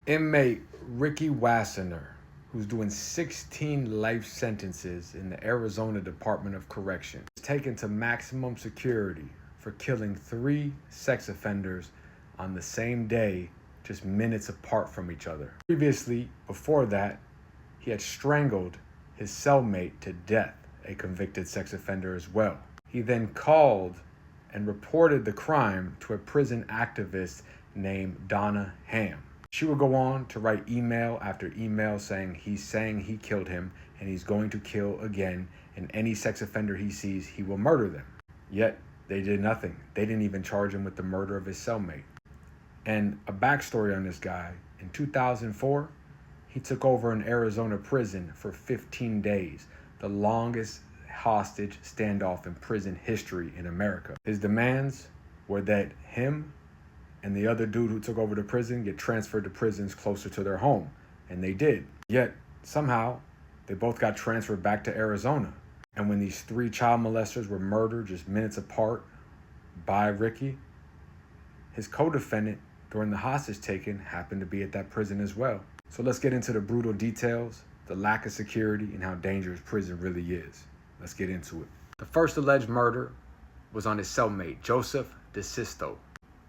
Inmate Ricky Wassenaar, who's doing 16 life sentences in the Arizona Department of Correction, was taken to maximum security for killing 3 sex offenders on the same day, just minutes apart from each other. Previously, before that, he had strangled his cellmate to death, a convicted sex offender as well. He then called and reported the crime to a prison activist named Donna Ham. She would go on to write email after email saying he killed him and he's going to kill again, and any sex offender he sees, he will murder them. Yet they did nothing. They didn't even charge him with the murder of his cellmate. And a backstory on this guy: in 2004, he took over an Arizona prison for 15 days, the longest hostage standoff in prison history in America. His demands were that him and the other dude who took over the prison get transferred to prisons closer to their home, and they did. Yet somehow they both got transferred back to Arizona. And when these 3 child molesters were murdered just minutes apart by Ricky, his co-defendant during the hostage taking happened to be at that prison as well. So let's get into the brutal details, the lack of security, and how dangerous prison really is. Let's get into it. The first alleged murder was on his cellmate, Joseph DeSisto.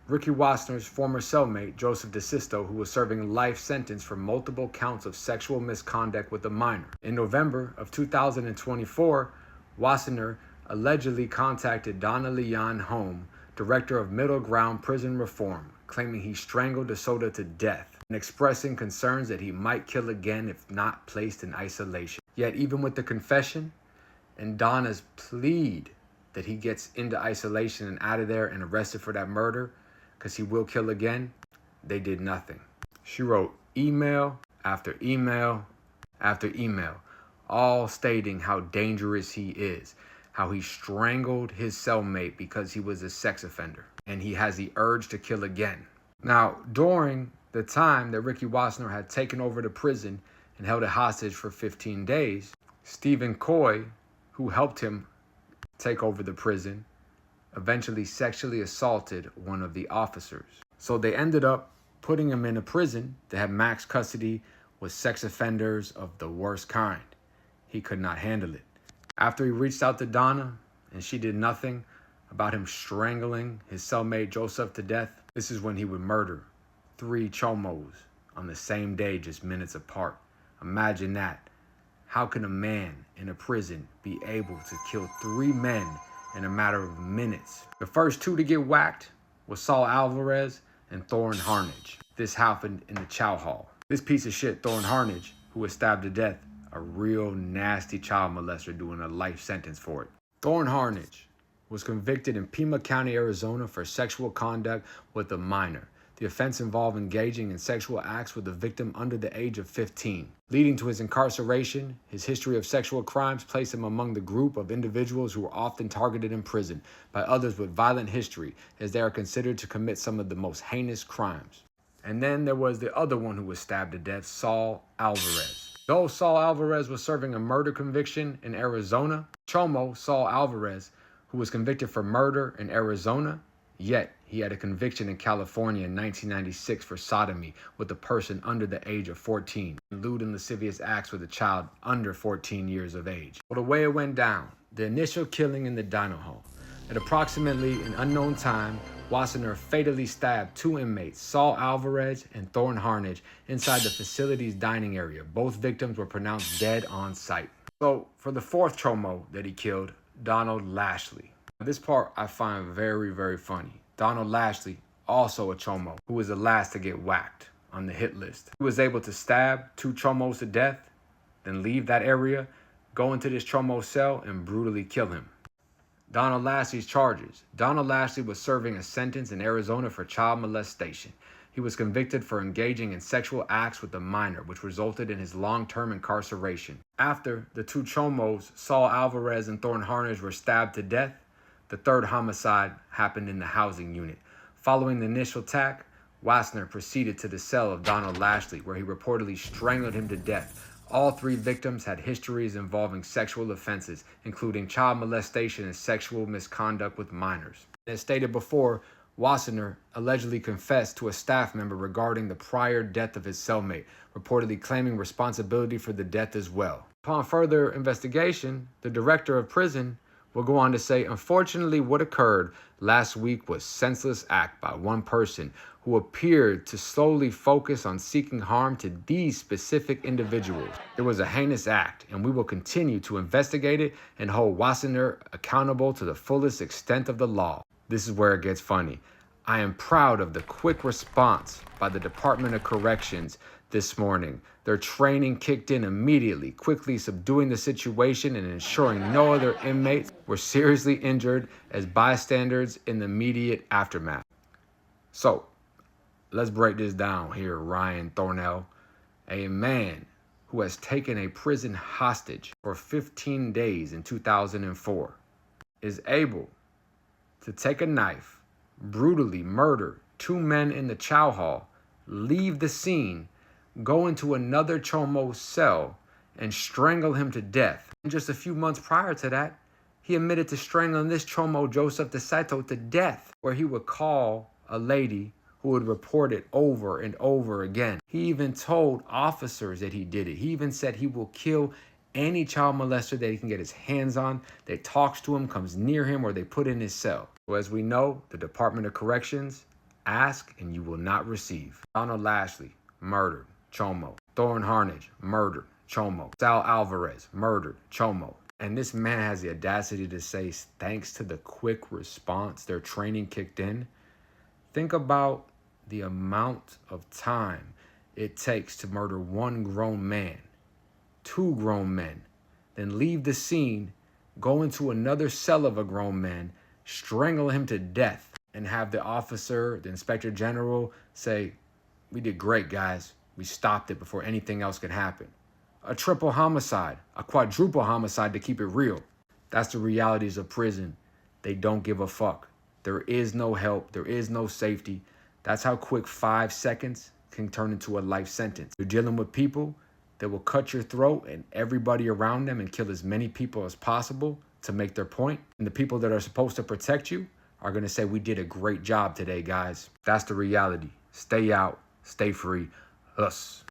Ricky Wassenaar's former cellmate, Joseph DeSisto, who was serving a life sentence for multiple counts of sexual misconduct with a minor. In November of 2024, Wassenaar allegedly contacted Donna Leon Home, director of Middle Ground Prison Reform, claiming he strangled DeSoto to death and expressing concerns that he might kill again if not placed in isolation. Yet even with the confession and Donna's plead that he gets into isolation and out of there and arrested for that murder, because he will kill again, they did nothing. She wrote email after email after email, all stating how dangerous he is, how he strangled his cellmate because he was a sex offender, and he has the urge to kill again. Now, during the time that Ricky Wassenaar had taken over the prison and held it hostage for 15 days, Stephen Coy, who helped him take over the prison, eventually sexually assaulted one of the officers. So they ended up putting him in a prison that had max custody with sex offenders of the worst kind. He could not handle it. After he reached out to Donna and she did nothing about him strangling his cellmate Joseph to death, this is when he would murder 3 chomos on the same day, just minutes apart. Imagine that. How can a man in a prison be able to kill 3 men in a matter of minutes? The first 2 to get whacked was Saul Alvarez and Thorne Harnage. This happened in the chow hall. This piece of shit, Thorne Harnage, who was stabbed to death, a real nasty child molester doing a life sentence for it. Thorne Harnage was convicted in Pima County, Arizona for sexual conduct with a minor. The offense involved engaging in sexual acts with a victim under the age of 15. Leading to his incarceration, his history of sexual crimes placed him among the group of individuals who were often targeted in prison by others with violent history, as they are considered to commit some of the most heinous crimes. And then there was the other one who was stabbed to death, Saul Alvarez. Though Saul Alvarez was serving a murder conviction in Arizona, Chomo Saul Alvarez, who was convicted for murder in Arizona, yet he had a conviction in California in 1996 for sodomy with a person under the age of 14, and lewd and lascivious acts with a child under 14 years of age. Well, the way it went down, the initial killing in the dino hall. At approximately an unknown time, Wassenaar fatally stabbed 2 inmates, Saul Alvarez and Thorne Harnage, inside the facility's dining area. Both victims were pronounced dead on sight. So for the 4th chomo that he killed, Donald Lashley. This part I find very, very funny. Donald Lashley, also a chomo, who was the last to get whacked on the hit list. He was able to stab 2 chomos to death, then leave that area, go into this chomo cell, and brutally kill him. Donald Lashley's charges. Donald Lashley was serving a sentence in Arizona for child molestation. He was convicted for engaging in sexual acts with a minor, which resulted in his long-term incarceration. After the 2 chomos, Saul Alvarez and Thorne Harnage, were stabbed to death, the 3rd homicide happened in the housing unit. Following the initial attack, Wassenaar proceeded to the cell of Donald Lashley, where he reportedly strangled him to death. All 3 victims had histories involving sexual offenses, including child molestation and sexual misconduct with minors. As stated before, Wassenaar allegedly confessed to a staff member regarding the prior death of his cellmate, reportedly claiming responsibility for the death as well. Upon further investigation, the director of prison will go on to say, unfortunately, what occurred last week was senseless act by one person who appeared to solely focus on seeking harm to these specific individuals. It was a heinous act, and we will continue to investigate it and hold Wassenaar accountable to the fullest extent of the law. This is where it gets funny. I am proud of the quick response by the Department of Corrections this morning. Their training kicked in immediately, quickly subduing the situation and ensuring no other inmates were seriously injured as bystanders in the immediate aftermath. So, let's break this down here, Ryan Thornell. A man who has taken a prison hostage for 15 days in 2004 is able to take a knife, brutally murder two men in the chow hall, leave the scene, go into another chomo cell, and strangle him to death. And just a few months prior to that, he admitted to strangling this chomo Joseph DeSaito to death, where he would call a lady who would report it over and over again. He even told officers that he did it. He even said he will kill any child molester that he can get his hands on, that talks to him, comes near him, or they put in his cell. So as we know, the Department of Corrections, ask and you will not receive. Donald Lashley, murdered, chomo. Thorne Harnage, murdered, chomo. Sal Alvarez, murdered, chomo. And this man has the audacity to say, thanks to the quick response, their training kicked in. Think about the amount of time it takes to murder one grown man, two grown men, then leave the scene, go into another cell of a grown man, strangle him to death, and have the officer, the inspector general, say, we did great, guys. We stopped it before anything else could happen. A triple homicide, a quadruple homicide to keep it real. That's the realities of prison. They don't give a fuck. There is no help. There is no safety. That's how quick 5 seconds can turn into a life sentence. You're dealing with people that will cut your throat and everybody around them and kill as many people as possible to make their point. And the people that are supposed to protect you are going to say, we did a great job today, guys. That's the reality. Stay out. Stay free. Us.